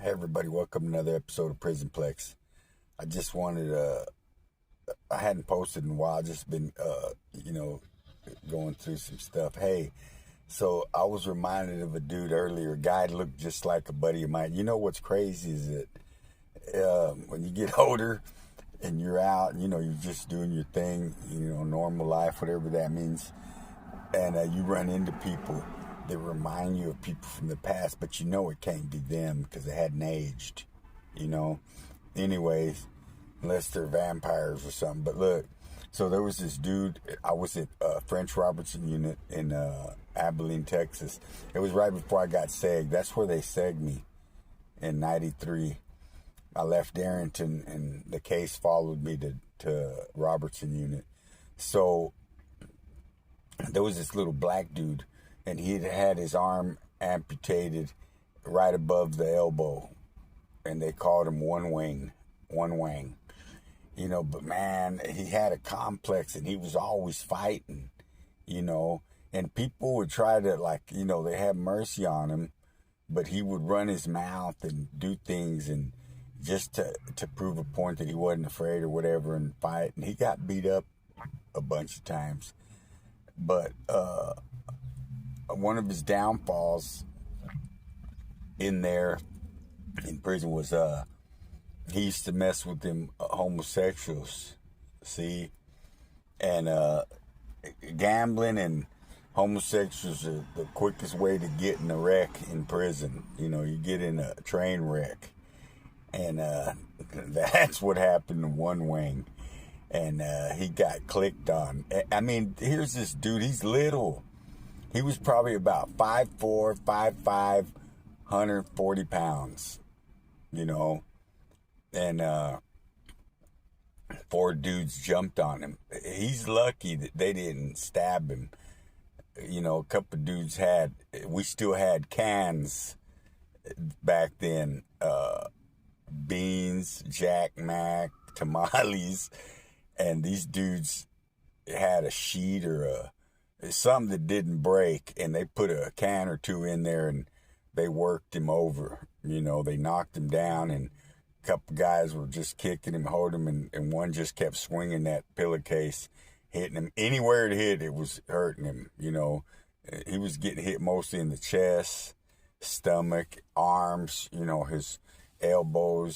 Hey everybody, welcome to another episode of Prisonplex. I just wanted I hadn't posted in a while, just been going through some stuff. Hey, so I was reminded of a dude earlier, a guy looked just like a buddy of mine. You know what's crazy is that when you get older and you're out, you're just doing your thing, normal life, whatever that means, and you run into people that remind you of people from the past, but it can't be them because they hadn't aged, you know. Anyways, unless they're vampires or something. But look, so there was this dude. I was at French Robertson Unit in Abilene, Texas. It was right before I got segged. That's where they segged me in '93. I left Darrington, and the case followed me to Robertson Unit. So there was this little black dude, and he had his arm amputated right above the elbow, and they called him one wang. But man, he had a complex, and he was always fighting, and people would try to, they have mercy on him, but he would run his mouth and do things and just to prove a point that he wasn't afraid or whatever and fight, and he got beat up a bunch of times. But one of his downfalls in there in prison was he used to mess with them homosexuals, see, and gambling and homosexuals are the quickest way to get in a wreck in prison. You get in a train wreck, and that's what happened to One Wing, and he got clicked on. I mean, here's this dude, he's little. He was probably about 5'4", 5'5", 140 pounds, and four dudes jumped on him. He's lucky that they didn't stab him. A couple of dudes we still had cans back then, beans, Jack Mac, tamales, and these dudes had a sheet or something that didn't break, and they put a can or two in there, and they worked him over. They knocked him down, and a couple guys were just kicking him, holding him, and one just kept swinging that pillowcase, hitting him. Anywhere it hit, it was hurting him, He was getting hit mostly in the chest, stomach, arms, his elbow,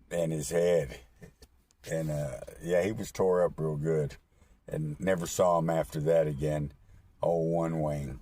and his head. And, he was tore up real good. And never saw him after that again. Oh, One Wing.